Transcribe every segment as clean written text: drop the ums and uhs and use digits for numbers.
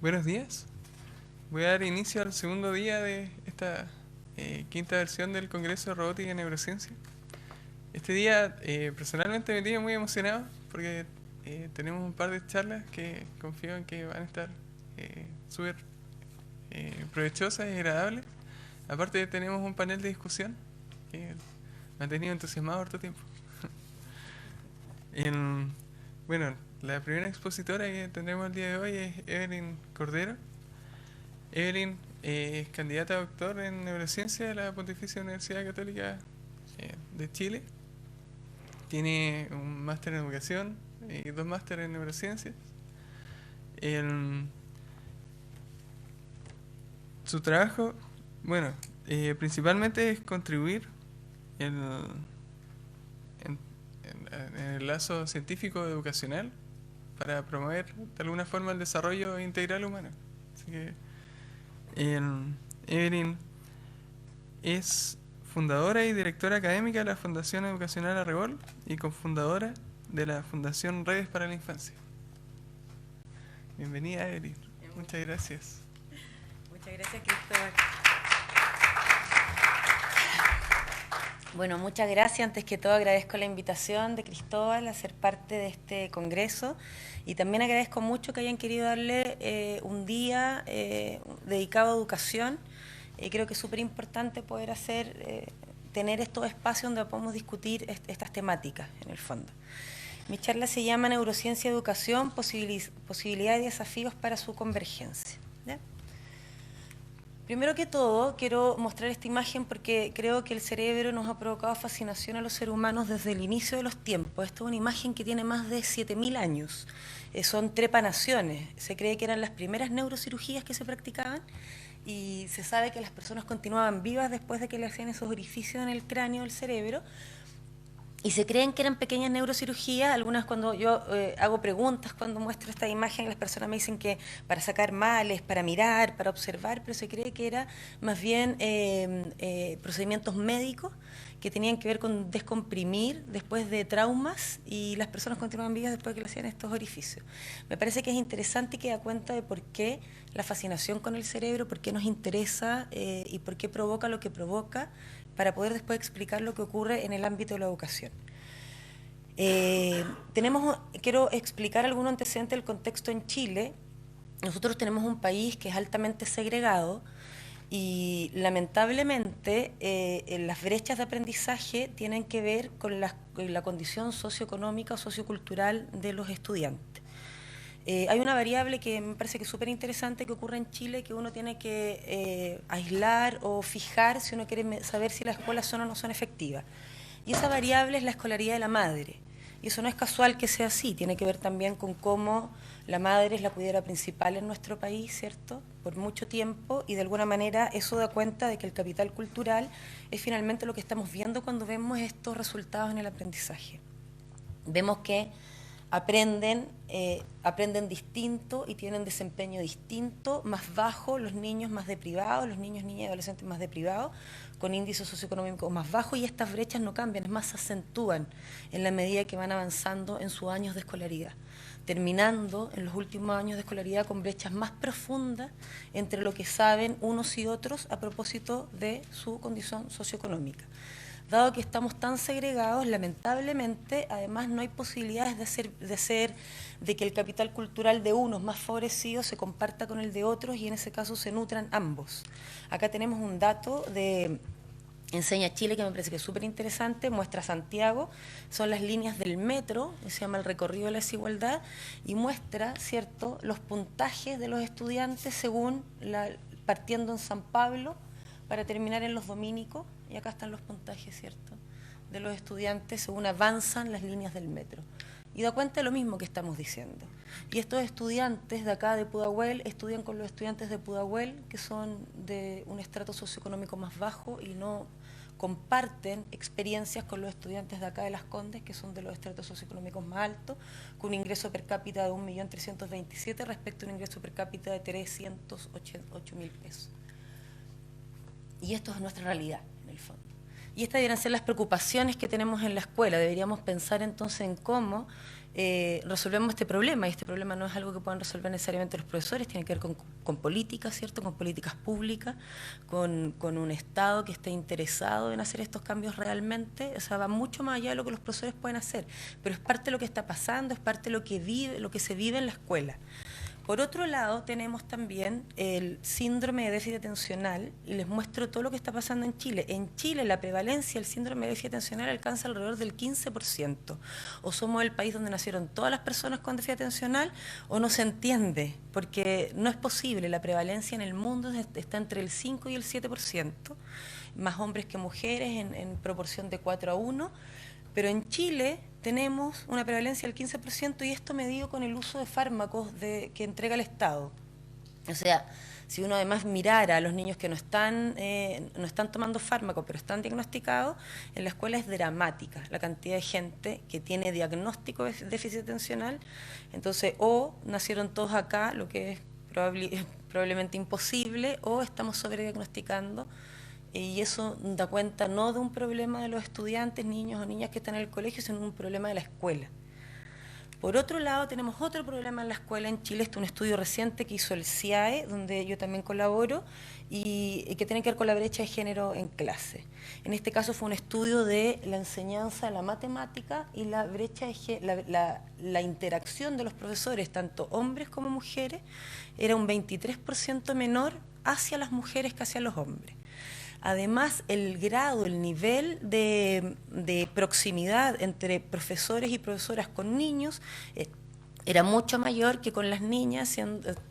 Buenos días. Voy a dar inicio al segundo día de esta quinta versión del Congreso de Robótica y Neurociencia. Este día personalmente me tiene muy emocionado porque tenemos un par de charlas que confío en que van a estar súper provechosas y agradables. Aparte tenemos un panel de discusión que me ha tenido entusiasmado harto tiempo. En- bueno, la primera expositora que tendremos el día de hoy es Evelyn Cordero. Evelyn es candidata a doctor en neurociencia de la Pontificia Universidad Católica de Chile. Tiene un máster en educación y dos másteres en neurociencia. En su trabajo, bueno, principalmente es contribuir en, en- en el lazo científico educacional para promover de alguna forma el desarrollo integral humano. Así que Evelyn es fundadora y directora académica de la Fundación Educacional Arrebol y cofundadora de la Fundación Redes para la Infancia. Bienvenida, Evelyn. Muchas gracias. Muchas gracias, Cristóbal. Bueno, muchas gracias. Antes que todo agradezco la invitación de Cristóbal a ser parte de este congreso y también agradezco mucho que hayan querido darle un día dedicado a educación. Creo que es súper importante poder tener estos espacios donde podamos discutir estas temáticas en el fondo. Mi charla se llama Neurociencia y Educación, posibilidades y desafíos para su convergencia. ¿Ya? Primero que todo, quiero mostrar esta imagen porque creo que el cerebro nos ha provocado fascinación a los seres humanos desde el inicio de los tiempos. Esta es una imagen que tiene más de 7000 años. Son trepanaciones. Se cree que eran las primeras neurocirugías que se practicaban y se sabe que las personas continuaban vivas después de que le hacían esos orificios en el cráneo del cerebro y se creen que eran pequeñas neurocirugías. Algunas cuando yo hago preguntas, cuando muestro esta imagen, las personas me dicen que para sacar males, para mirar, para observar, pero se cree que era más bien procedimientos médicos que tenían que ver con descomprimir después de traumas y las personas continuaban vivas después de que le hacían estos orificios. Me parece que es interesante y que da cuenta de por qué la fascinación con el cerebro, por qué nos interesa y por qué provoca lo que provoca, para poder después explicar lo que ocurre en el ámbito de la educación. Quiero explicar algunos antecedentes del contexto en Chile. Nosotros tenemos un país que es altamente segregado y lamentablemente las brechas de aprendizaje tienen que ver con la condición socioeconómica o sociocultural de los estudiantes. Hay una variable que me parece que es súper interesante que ocurre en Chile, que uno tiene que aislar o fijar si uno quiere saber si las escuelas son o no son efectivas. Y esa variable es la escolaridad de la madre. Y eso no es casual que sea así, tiene que ver también con cómo la madre es la cuidadora principal en nuestro país, ¿cierto? Por mucho tiempo, y de alguna manera eso da cuenta de que el capital cultural es finalmente lo que estamos viendo cuando vemos estos resultados en el aprendizaje. Vemos que aprenden distinto y tienen desempeño distinto, más bajo los niños más deprivados, los niños, niñas y adolescentes más deprivados, con índices socioeconómicos más bajos, y estas brechas no cambian, es más, se acentúan en la medida que van avanzando en sus años de escolaridad, terminando en los últimos años de escolaridad con brechas más profundas entre lo que saben unos y otros a propósito de su condición socioeconómica. Dado que estamos tan segregados, lamentablemente, además no hay posibilidades de que el capital cultural de unos más favorecidos se comparta con el de otros y en ese caso se nutran ambos. Acá tenemos un dato de Enseña Chile que me parece que es súper interesante, muestra Santiago, son las líneas del metro, se llama el recorrido de la desigualdad, y muestra, ¿cierto?, los puntajes de los estudiantes partiendo en San Pablo para terminar en los Dominicos, y acá están los puntajes, ¿cierto?, de los estudiantes según avanzan las líneas del metro. Y da cuenta de lo mismo que estamos diciendo. Y estos estudiantes de acá de Pudahuel estudian con los estudiantes de Pudahuel, que son de un estrato socioeconómico más bajo y no comparten experiencias con los estudiantes de acá de Las Condes, que son de los estratos socioeconómicos más altos, con un ingreso per cápita de 1.327.000 respecto a un ingreso per cápita de 308.000 pesos. Y esto es nuestra realidad, en el fondo. Y estas deberían ser las preocupaciones que tenemos en la escuela. Deberíamos pensar entonces en cómo resolvemos este problema, y este problema no es algo que puedan resolver necesariamente los profesores, tiene que ver con políticas, ¿cierto? Con políticas públicas, con un Estado que esté interesado en hacer estos cambios realmente. O sea, va mucho más allá de lo que los profesores pueden hacer, pero es parte de lo que está pasando, es parte de lo que se vive en la escuela. Por otro lado, tenemos también el síndrome de déficit atencional, y les muestro todo lo que está pasando en Chile. En Chile la prevalencia del síndrome de déficit atencional alcanza alrededor del 15%. O somos el país donde nacieron todas las personas con déficit atencional, o no se entiende, porque no es posible. La prevalencia en el mundo está entre el 5 y el 7%, más hombres que mujeres en proporción de 4:1. Pero en Chile tenemos una prevalencia del 15%, y esto medido con el uso de fármacos que entrega el Estado. O sea, si uno además mirara a los niños que no están tomando fármacos, pero están diagnosticados, en la escuela es dramática la cantidad de gente que tiene diagnóstico de déficit atencional. Entonces, o nacieron todos acá, lo que es probablemente imposible, o estamos sobrediagnosticando. Y eso da cuenta no de un problema de los estudiantes, niños o niñas que están en el colegio, sino de un problema de la escuela. Por otro lado, tenemos otro problema en la escuela en Chile. Este es un estudio reciente que hizo el CIAE, donde yo también colaboro, y que tiene que ver con la brecha de género en clase. En este caso fue un estudio de la enseñanza de la matemática y la brecha la interacción de los profesores, tanto hombres como mujeres, era un 23% menor hacia las mujeres que hacia los hombres. Además, el grado, el nivel de proximidad entre profesores y profesoras con niños era mucho mayor que con las niñas.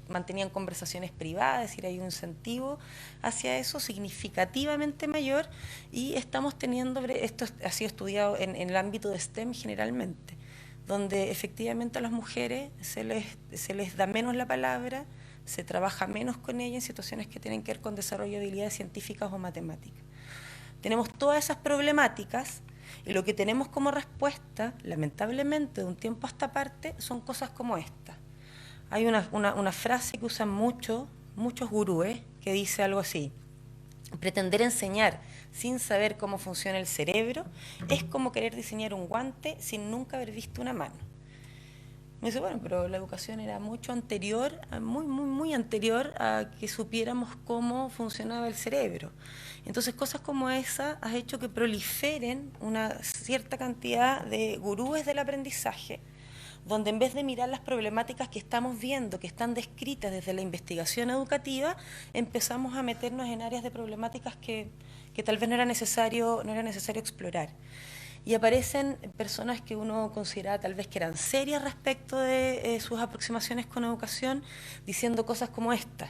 Mantenían conversaciones privadas, es decir, hay un incentivo hacia eso significativamente mayor, y estamos teniendo, esto ha sido estudiado en el ámbito de STEM generalmente, donde efectivamente a las mujeres se les da menos la palabra, se trabaja menos con ella en situaciones que tienen que ver con desarrollo de habilidades científicas o matemáticas. Tenemos todas esas problemáticas, y lo que tenemos como respuesta, lamentablemente, de un tiempo a esta parte, son cosas como esta. Hay una frase que usan muchos gurúes, que dice algo así: pretender enseñar sin saber cómo funciona el cerebro es como querer diseñar un guante sin nunca haber visto una mano. Me dice, bueno, pero la educación era mucho anterior, muy anterior a que supiéramos cómo funcionaba el cerebro. Entonces, cosas como esa han hecho que proliferen una cierta cantidad de gurúes del aprendizaje, donde en vez de mirar las problemáticas que estamos viendo, que están descritas desde la investigación educativa, empezamos a meternos en áreas de problemáticas que tal vez no era necesario explorar. Y aparecen personas que uno consideraba tal vez que eran serias respecto de sus aproximaciones con educación, diciendo cosas como esta: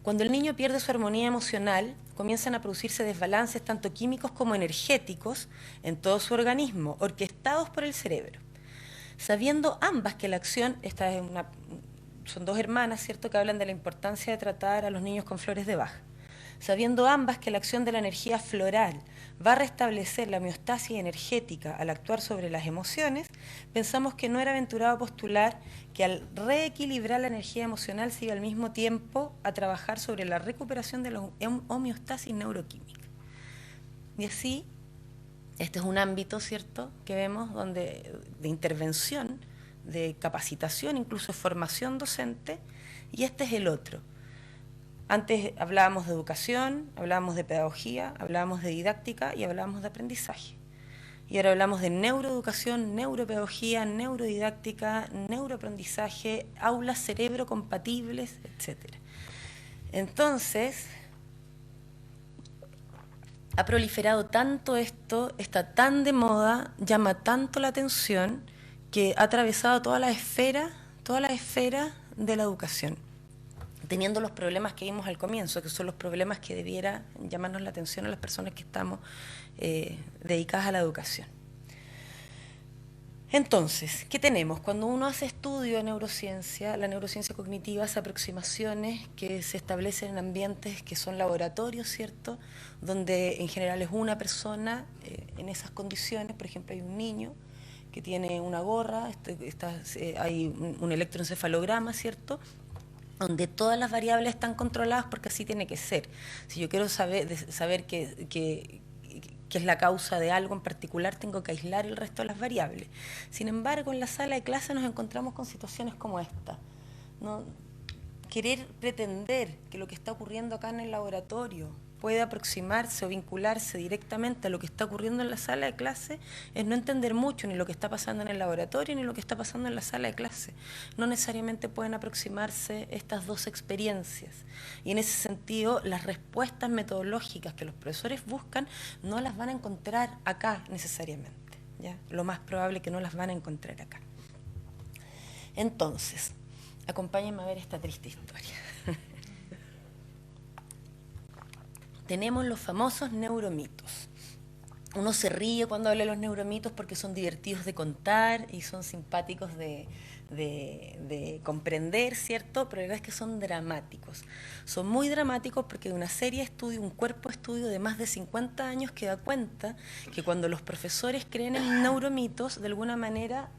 cuando el niño pierde su armonía emocional, comienzan a producirse desbalances tanto químicos como energéticos en todo su organismo, orquestados por el cerebro. Sabiendo ambas que la acción, son dos hermanas, ¿cierto?, que hablan de la importancia de tratar a los niños con flores de Bach. Sabiendo ambas que la acción de la energía floral va a restablecer la homeostasis energética al actuar sobre las emociones, pensamos que no era aventurado postular que al reequilibrar la energía emocional se iba al mismo tiempo a trabajar sobre la recuperación de la homeostasis neuroquímica. Y así, este es un ámbito, ¿cierto?, que vemos de intervención, de capacitación, incluso formación docente, y este es el otro. Antes hablábamos de educación, hablábamos de pedagogía, hablábamos de didáctica y hablábamos de aprendizaje. Y ahora hablamos de neuroeducación, neuropedagogía, neurodidáctica, neuroaprendizaje, aulas cerebro compatibles, etc. Entonces, ha proliferado tanto esto, está tan de moda, llama tanto la atención, que ha atravesado todas las esferas de la educación, teniendo los problemas que vimos al comienzo, que son los problemas que debiera llamarnos la atención a las personas que estamos dedicadas a la educación. Entonces, ¿qué tenemos? Cuando uno hace estudio de neurociencia, la neurociencia cognitiva hace aproximaciones que se establecen en ambientes que son laboratorios, ¿cierto?, donde en general es una persona en esas condiciones. Por ejemplo, hay un niño que tiene una gorra, hay un electroencefalograma, ¿cierto?, donde todas las variables están controladas porque así tiene que ser. Si yo quiero saber que es la causa de algo en particular, tengo que aislar el resto de las variables. Sin embargo, en la sala de clase nos encontramos con situaciones como esta. ¿No? Querer pretender que lo que está ocurriendo acá en el laboratorio puede aproximarse o vincularse directamente a lo que está ocurriendo en la sala de clase es no entender mucho ni lo que está pasando en el laboratorio ni lo que está pasando en la sala de clase. No necesariamente pueden aproximarse estas dos experiencias. Y en ese sentido, las respuestas metodológicas que los profesores buscan no las van a encontrar acá necesariamente, ¿ya? Lo más probable es que no las van a encontrar acá. Entonces, acompáñenme a ver esta triste historia. Tenemos los famosos neuromitos. Uno se ríe cuando habla de los neuromitos porque son divertidos de contar y son simpáticos de comprender, ¿cierto? Pero la verdad es que son dramáticos. Son muy dramáticos porque hay una serie de estudios, un cuerpo de estudio de más de 50 años que da cuenta que cuando los profesores creen en neuromitos, de alguna manera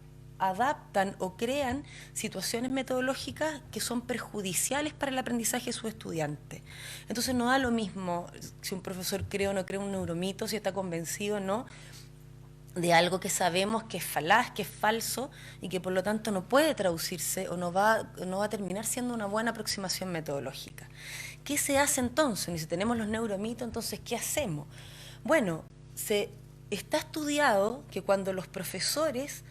adaptan o crean situaciones metodológicas que son perjudiciales para el aprendizaje de sus estudiantes. Entonces no da lo mismo si un profesor cree o no cree un neuromito, si está convencido o no de algo que sabemos que es falaz, que es falso y que por lo tanto no puede traducirse o no va a terminar siendo una buena aproximación metodológica. ¿Qué se hace entonces? Y si tenemos los neuromitos, entonces ¿qué hacemos? Bueno, está estudiado que cuando los profesores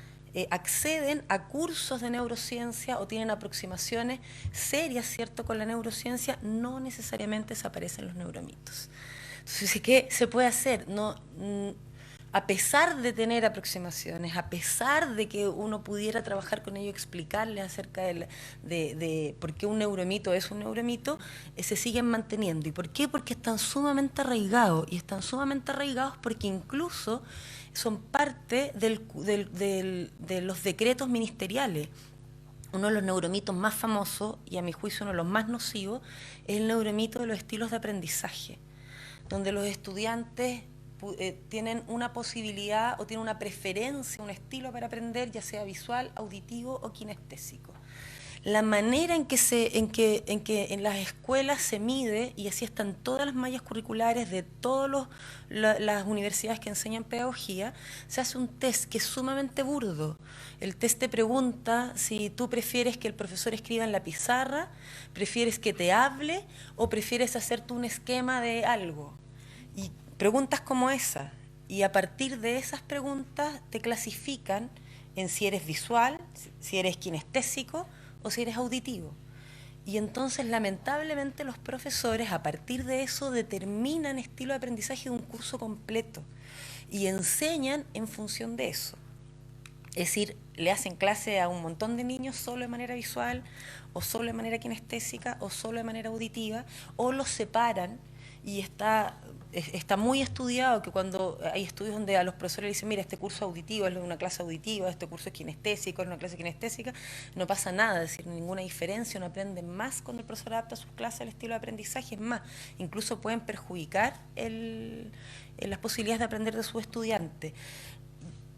acceden a cursos de neurociencia o tienen aproximaciones serias, ¿cierto?, con la neurociencia, no necesariamente desaparecen los neuromitos. Entonces, ¿qué se puede hacer? A pesar de tener aproximaciones, a pesar de que uno pudiera trabajar con ellos, explicarles acerca de por qué un neuromito es un neuromito, se siguen manteniendo. ¿Y por qué? Porque están sumamente arraigados, y están sumamente arraigados porque incluso son parte de los decretos ministeriales. Uno de los neuromitos más famosos, y a mi juicio uno de los más nocivos, es el neuromito de los estilos de aprendizaje, donde los estudiantes tienen una posibilidad o tienen una preferencia, un estilo para aprender, ya sea visual, auditivo o kinestésico. La manera en que en las escuelas se mide, y así están todas las mallas curriculares de todas las universidades que enseñan pedagogía, se hace un test que es sumamente burdo. El test te pregunta si tú prefieres que el profesor escriba en la pizarra, prefieres que te hable o prefieres hacerte un esquema de algo. Y preguntas como esa, y a partir de esas preguntas te clasifican en si eres visual, si eres kinestésico o si eres auditivo. Y entonces, lamentablemente, los profesores, a partir de eso, determinan estilo de aprendizaje de un curso completo y enseñan en función de eso. Es decir, le hacen clase a un montón de niños solo de manera visual, o solo de manera kinestésica, o solo de manera auditiva, o los separan, y está muy estudiado que cuando hay estudios donde a los profesores le dicen, mira, este curso auditivo es una clase auditiva, este curso es kinestésico, es una clase kinestésica, no pasa nada, es decir, ninguna diferencia, no aprenden más cuando el profesor adapta sus clases al estilo de aprendizaje, es más, incluso pueden perjudicar las posibilidades de aprender de sus estudiantes.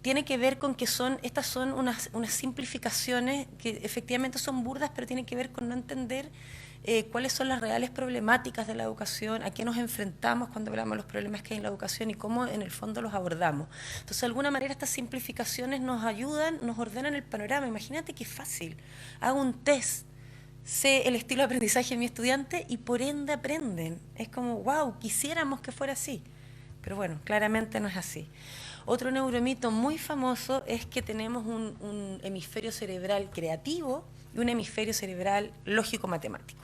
Tiene que ver con que estas son unas simplificaciones que efectivamente son burdas, pero tienen que ver con no entender cuáles son las reales problemáticas de la educación, a qué nos enfrentamos cuando hablamos de los problemas que hay en la educación y cómo en el fondo los abordamos. Entonces, de alguna manera, estas simplificaciones nos ayudan, nos ordenan el panorama. Imagínate qué fácil. Hago un test, sé el estilo de aprendizaje de mi estudiante y por ende aprenden. Es como, wow, quisiéramos que fuera así. Pero bueno, claramente no es así. Otro neuromito muy famoso es que tenemos un hemisferio cerebral creativo y un hemisferio cerebral lógico-matemático.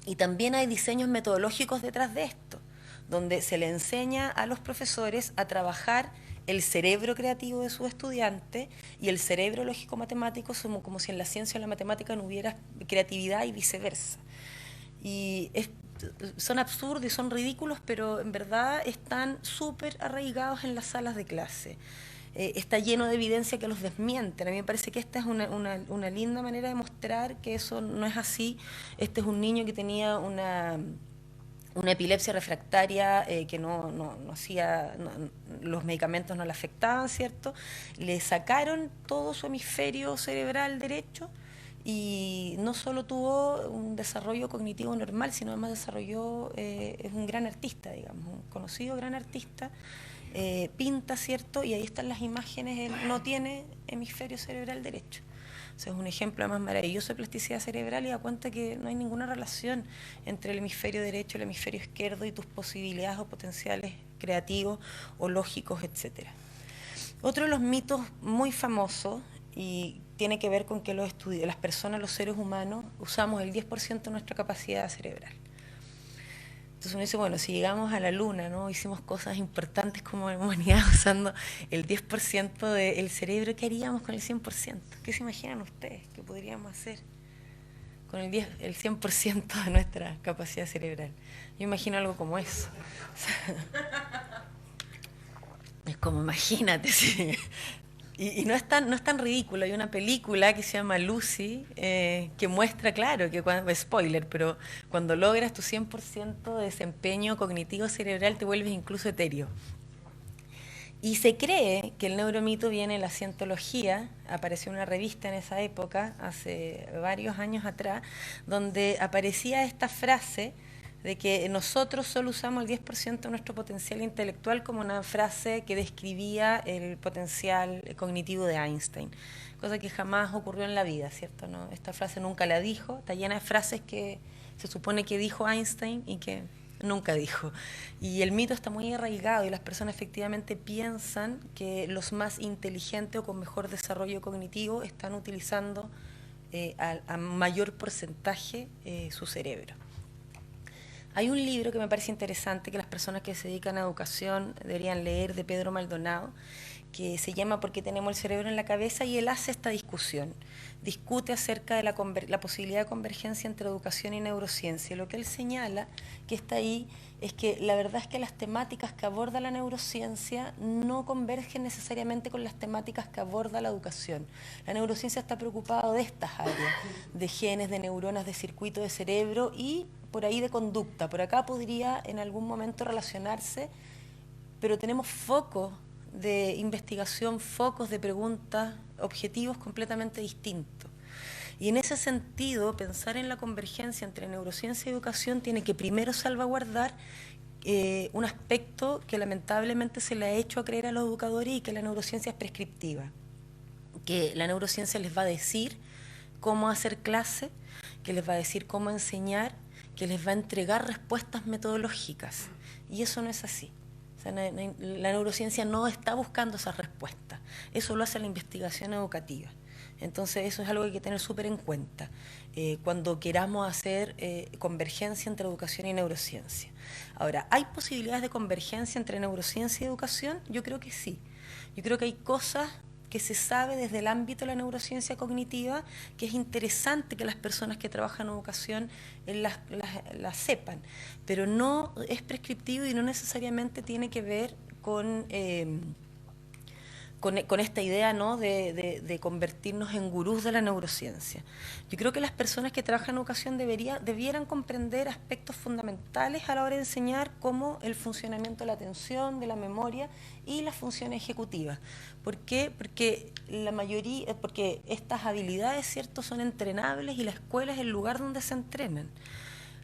Y también hay diseños metodológicos detrás de esto, donde se le enseña a los profesores a trabajar el cerebro creativo de sus estudiantes y el cerebro lógico-matemático, como si en la ciencia o en la matemática no hubiera creatividad y viceversa. Y son absurdos y son ridículos, pero en verdad están súper arraigados en las salas de clase. Está lleno de evidencia que los desmienten. A mí me parece que esta es una linda manera de mostrar que eso no es así. Este es un niño que tenía una epilepsia refractaria que los medicamentos no le afectaban, ¿cierto? Le sacaron todo su hemisferio cerebral derecho y no solo tuvo un desarrollo cognitivo normal, sino además desarrolló, es un gran artista, digamos, un conocido gran artista, pinta, ¿cierto? Y ahí están las imágenes, él no tiene hemisferio cerebral derecho. O sea, es un ejemplo más maravilloso de plasticidad cerebral y da cuenta que no hay ninguna relación entre el hemisferio derecho y el hemisferio izquierdo y tus posibilidades o potenciales creativos o lógicos, etcétera. Otro de los mitos muy famosos y tiene que ver con que las personas, los seres humanos, usamos el 10% de nuestra capacidad cerebral. Entonces uno dice, bueno, si llegamos a la luna, ¿no? Hicimos cosas importantes como humanidad usando el 10% del cerebro, ¿qué haríamos con el 100%? ¿Qué se imaginan ustedes que podríamos hacer con el 100% de nuestra capacidad cerebral? Yo imagino algo como eso. O sea, es como, imagínate, sí. Y no es tan ridículo. Hay una película que se llama Lucy, que muestra, claro, que spoiler, pero cuando logras tu 100% de desempeño cognitivo cerebral te vuelves incluso etéreo. Y se cree que el neuromito viene de la cientología, apareció una revista en esa época, hace varios años atrás, donde aparecía esta frase de que nosotros solo usamos el 10% de nuestro potencial intelectual, como una frase que describía el potencial cognitivo de Einstein, cosa que jamás ocurrió en la vida, ¿cierto? ¿No? Esta frase nunca la dijo, está llena de frases que se supone que dijo Einstein y que nunca dijo. Y el mito está muy arraigado y las personas efectivamente piensan que los más inteligentes o con mejor desarrollo cognitivo están utilizando a mayor porcentaje su cerebro. Hay un libro que me parece interesante que las personas que se dedican a educación deberían leer, de Pedro Maldonado, que se llama ¿Por qué tenemos el cerebro en la cabeza? Y él hace esta discusión. Discute acerca de la posibilidad de convergencia entre educación y neurociencia. Lo que él señala, que está ahí, es que la verdad es que las temáticas que aborda la neurociencia no convergen necesariamente con las temáticas que aborda la educación. La neurociencia está preocupada de estas áreas, de genes, de neuronas, de circuito de cerebro y por ahí de conducta. Por acá podría en algún momento relacionarse, pero tenemos focos de investigación, focos de preguntas, objetivos completamente distintos. Y en ese sentido, pensar en la convergencia entre neurociencia y educación tiene que primero salvaguardar un aspecto que lamentablemente se le ha hecho a creer a los educadores y que la neurociencia es prescriptiva. Que la neurociencia les va a decir cómo hacer clase, que les va a decir cómo enseñar, que les va a entregar respuestas metodológicas. Y eso no es así. O sea, la neurociencia no está buscando esas respuestas. Eso lo hace la investigación educativa. Entonces eso es algo que hay que tener súper en cuenta cuando queramos hacer convergencia entre educación y neurociencia. Ahora, ¿hay posibilidades de convergencia entre neurociencia y educación? Yo creo que sí. Yo creo que hay cosas que se sabe desde el ámbito de la neurociencia cognitiva, que es interesante que las personas que trabajan en educación las sepan, pero no es prescriptivo y no necesariamente tiene que ver con esta idea, ¿no?, de convertirnos en gurús de la neurociencia. Yo creo que las personas que trabajan en educación debieran comprender aspectos fundamentales a la hora de enseñar, como el funcionamiento de la atención, de la memoria y las funciones ejecutivas. ¿Por qué? Porque estas habilidades, ¿cierto?, son entrenables y la escuela es el lugar donde se entrenan.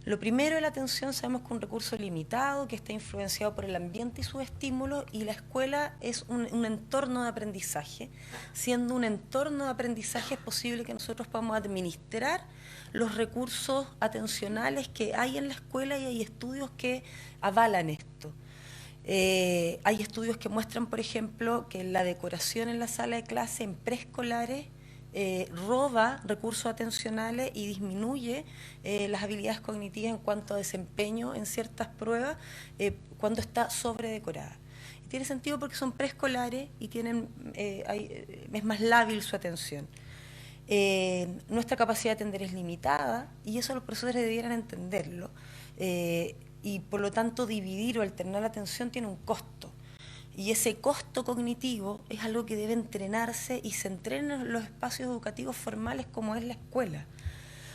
Lo primero es la atención, sabemos que es un recurso limitado, que está influenciado por el ambiente y sus estímulos, y la escuela es un entorno de aprendizaje. Siendo un entorno de aprendizaje es posible que nosotros podamos administrar los recursos atencionales que hay en la escuela, y hay estudios que avalan esto. Hay estudios que muestran, por ejemplo, que la decoración en la sala de clase en preescolares roba recursos atencionales y disminuye las habilidades cognitivas en cuanto a desempeño en ciertas pruebas cuando está sobredecorada. Y tiene sentido porque son preescolares y es más lábil su atención. Nuestra capacidad de atender es limitada y eso los profesores debieran entenderlo. Y por lo tanto dividir o alternar la atención tiene un costo. Y ese costo cognitivo es algo que debe entrenarse y se entrena en los espacios educativos formales como es la escuela.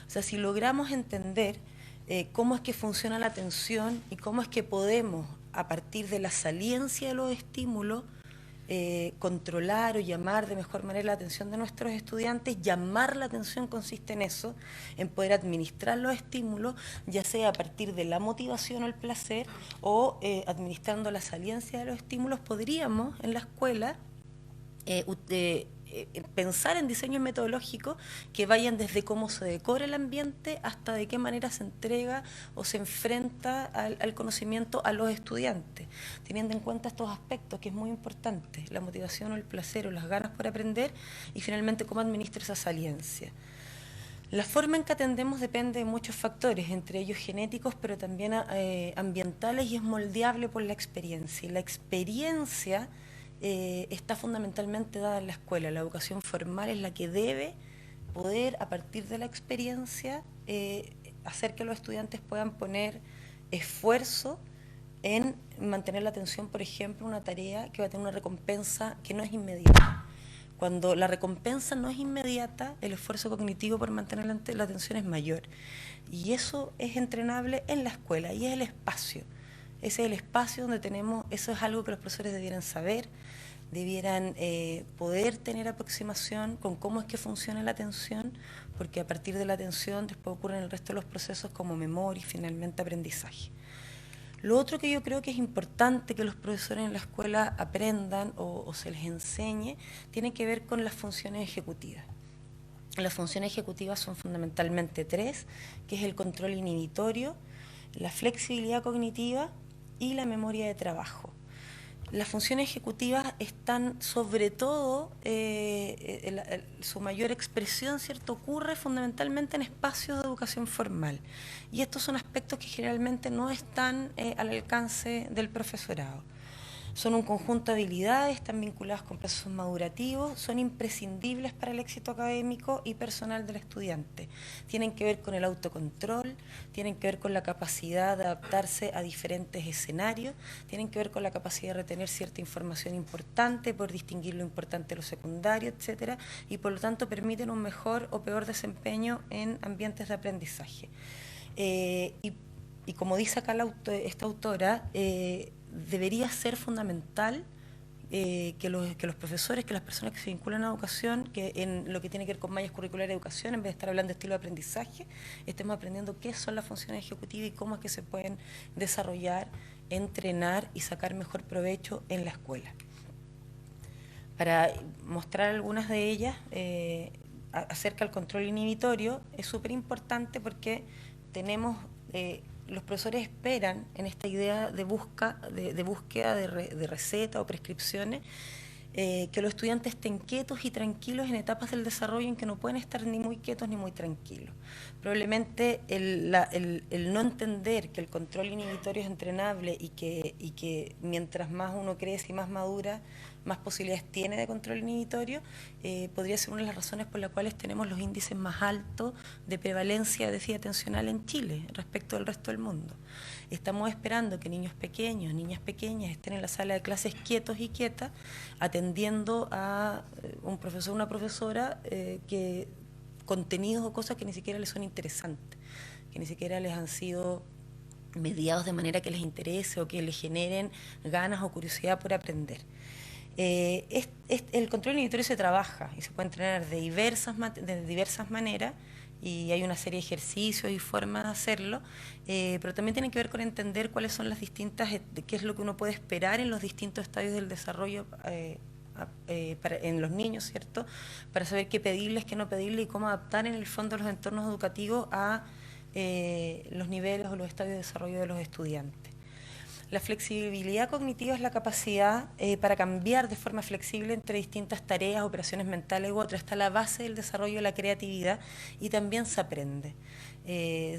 O sea, si logramos entender cómo es que funciona la atención y cómo es que podemos, a partir de la saliencia de los estímulos, controlar o llamar de mejor manera la atención de nuestros estudiantes. Llamar la atención consiste en eso, en poder administrar los estímulos, ya sea a partir de la motivación o el placer, o administrando la saliencia de los estímulos. Podríamos en la escuela pensar en diseños metodológicos que vayan desde cómo se decora el ambiente hasta de qué manera se entrega o se enfrenta al conocimiento a los estudiantes, teniendo en cuenta estos aspectos que es muy importante, la motivación o el placer o las ganas por aprender, y finalmente cómo administra esa saliencia. La forma en que atendemos depende de muchos factores, entre ellos genéticos, pero también ambientales, y es moldeable por la experiencia. Y la experiencia está fundamentalmente dada en la escuela. La educación formal es la que debe poder, a partir de la experiencia, hacer que los estudiantes puedan poner esfuerzo en mantener la atención, por ejemplo, una tarea que va a tener una recompensa que no es inmediata. Cuando la recompensa no es inmediata, el esfuerzo cognitivo por mantener la atención es mayor. Y eso es entrenable en la escuela, y es el espacio. Ese es el espacio donde tenemos, eso es algo que los profesores debieran saber, debieran poder tener aproximación con cómo es que funciona la atención, porque a partir de la atención después ocurren el resto de los procesos como memoria y finalmente aprendizaje. Lo otro que yo creo que es importante que los profesores en la escuela aprendan o se les enseñe tiene que ver con las funciones ejecutivas. Las funciones ejecutivas son fundamentalmente tres, que es el control inhibitorio, la flexibilidad cognitiva y la memoria de trabajo. Las funciones ejecutivas están sobre todo, su mayor expresión, ¿cierto?, ocurre fundamentalmente en espacios de educación formal. Y estos son aspectos que generalmente no están al alcance del profesorado. Son un conjunto de habilidades, están vinculadas con procesos madurativos, son imprescindibles para el éxito académico y personal del estudiante. Tienen que ver con el autocontrol, tienen que ver con la capacidad de adaptarse a diferentes escenarios, tienen que ver con la capacidad de retener cierta información importante, por distinguir lo importante de lo secundario, etcétera, y por lo tanto permiten un mejor o peor desempeño en ambientes de aprendizaje. Y como dice acá esta autora, debería ser fundamental que los profesores, que las personas que se vinculan a educación, que en lo que tiene que ver con mallas curriculares de educación, en vez de estar hablando de estilo de aprendizaje, estemos aprendiendo qué son las funciones ejecutivas y cómo es que se pueden desarrollar, entrenar y sacar mejor provecho en la escuela. Para mostrar algunas de ellas, acerca del control inhibitorio, es súper importante porque tenemos... los profesores esperan en esta idea de búsqueda de receta o prescripciones que los estudiantes estén quietos y tranquilos en etapas del desarrollo en que no pueden estar ni muy quietos ni muy tranquilos. Probablemente el no entender que el control inhibitorio es entrenable y que mientras más uno crece y más madura, más posibilidades tiene de control inhibitorio, podría ser una de las razones por las cuales tenemos los índices más altos de prevalencia de déficit atencional en Chile respecto del resto del mundo. Estamos esperando que niños pequeños, niñas pequeñas estén en la sala de clases quietos y quietas, atendiendo a un profesor o una profesora que contenidos o cosas que ni siquiera les son interesantes, que ni siquiera les han sido mediados de manera que les interese o que les generen ganas o curiosidad por aprender. El control inhibitorio se trabaja y se puede entrenar de diversas maneras, y hay una serie de ejercicios y formas de hacerlo, pero también tiene que ver con entender cuáles son las distintas, qué es lo que uno puede esperar en los distintos estadios del desarrollo en los niños, ¿cierto?, para saber qué pedirles, qué no pedirles y cómo adaptar en el fondo los entornos educativos a los niveles o los estadios de desarrollo de los estudiantes. La flexibilidad cognitiva es la capacidad para cambiar de forma flexible entre distintas tareas, operaciones mentales u otras. Está la base del desarrollo de la creatividad y también se aprende.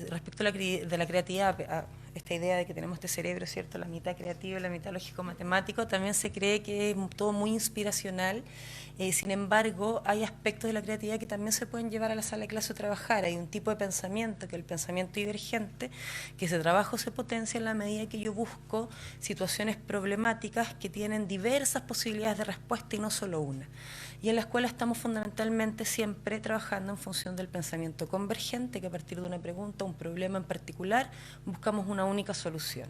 Respecto de la creatividad, esta idea de que tenemos este cerebro, ¿cierto?, la mitad creativo y la mitad lógico-matemático, también se cree que es todo muy inspiracional. Sin embargo, hay aspectos de la creatividad que también se pueden llevar a la sala de clase a trabajar. Hay un tipo de pensamiento, que es el pensamiento divergente, que ese trabajo se potencia en la medida que yo busco identifico situaciones problemáticas que tienen diversas posibilidades de respuesta y no solo una. Y en la escuela estamos fundamentalmente siempre trabajando en función del pensamiento convergente, que a partir de una pregunta, un problema en particular, buscamos una única solución.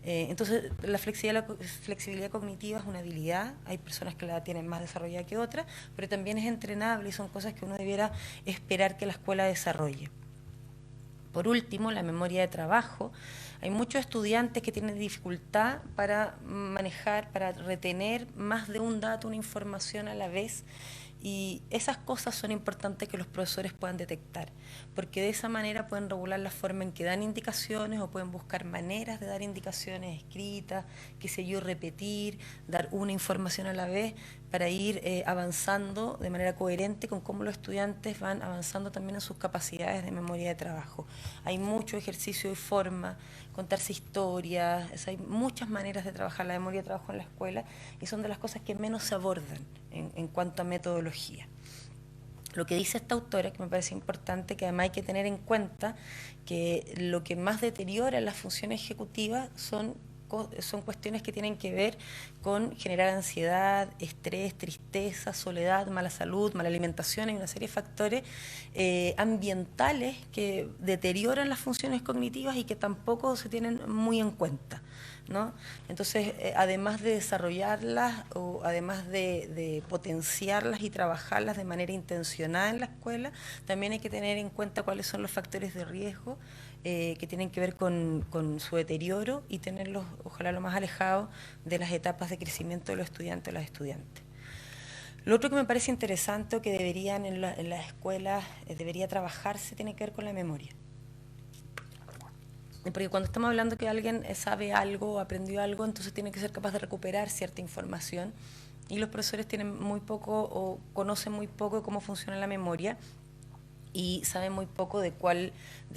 Entonces, la flexibilidad cognitiva es una habilidad, hay personas que la tienen más desarrollada que otras, pero también es entrenable y son cosas que uno debiera esperar que la escuela desarrolle. Por último, la memoria de trabajo. Hay muchos estudiantes que tienen dificultad para manejar, para retener más de un dato, una información a la vez, y esas cosas son importantes que los profesores puedan detectar, porque de esa manera pueden regular la forma en que dan indicaciones o pueden buscar maneras de dar indicaciones escritas, qué sé yo, repetir, dar una información a la vez para ir avanzando de manera coherente con cómo los estudiantes van avanzando también en sus capacidades de memoria de trabajo. Hay mucho ejercicio y forma, contarse historias, hay muchas maneras de trabajar la memoria de trabajo en la escuela y son de las cosas que menos se abordan en cuanto a metodología. Lo que dice esta autora, que me parece importante, que además hay que tener en cuenta que lo que más deteriora las funciones ejecutivas son cuestiones que tienen que ver con generar ansiedad, estrés, tristeza, soledad, mala salud, mala alimentación. Hay una serie de factores ambientales que deterioran las funciones cognitivas y que tampoco se tienen muy en cuenta, ¿no? Entonces, además de desarrollarlas o además de potenciarlas y trabajarlas de manera intencionada en la escuela, también hay que tener en cuenta cuáles son los factores de riesgo que tienen que ver con su deterioro y tenerlos, ojalá, lo más alejados de las etapas de crecimiento de los estudiantes o las estudiantes. Lo otro que me parece interesante o que deberían en las escuelas debería trabajarse tiene que ver con la memoria. Porque cuando estamos hablando que alguien sabe algo o aprendió algo, entonces tiene que ser capaz de recuperar cierta información y los profesores tienen muy poco o conocen muy poco de cómo funciona la memoria y saben muy poco de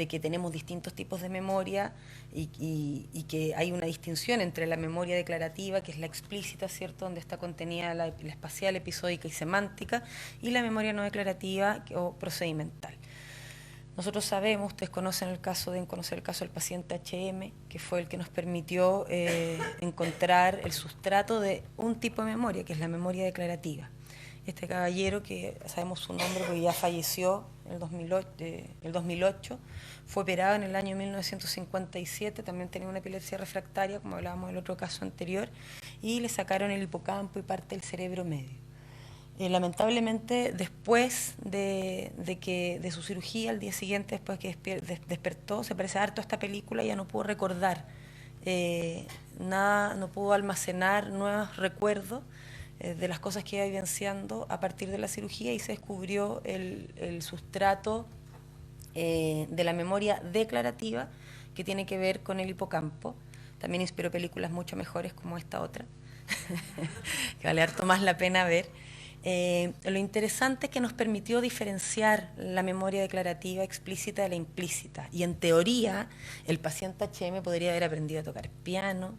que tenemos distintos tipos de memoria y que hay una distinción entre la memoria declarativa, que es la explícita, ¿cierto?, donde está contenida la espacial, episódica y semántica, y la memoria no declarativa o procedimental. Nosotros sabemos, ustedes conocen el caso del paciente HM, que fue el que nos permitió encontrar el sustrato de un tipo de memoria, que es la memoria declarativa. Este caballero, que sabemos su nombre porque ya falleció en el 2008, fue operado en el año 1957, también tenía una epilepsia refractaria, como hablábamos del otro caso anterior, y le sacaron el hipocampo y parte del cerebro medio. Lamentablemente, después de su cirugía, al día siguiente, después que despertó, se parece harto a esta película, ya no pudo recordar nada, no pudo almacenar nuevos recuerdos de las cosas que iba vivenciando a partir de la cirugía y se descubrió el sustrato de la memoria declarativa que tiene que ver con el hipocampo. También inspiró películas mucho mejores como esta otra, que vale harto más la pena ver. Lo interesante es que nos permitió diferenciar la memoria declarativa explícita de la implícita. Y en teoría, el paciente HM podría haber aprendido a tocar piano,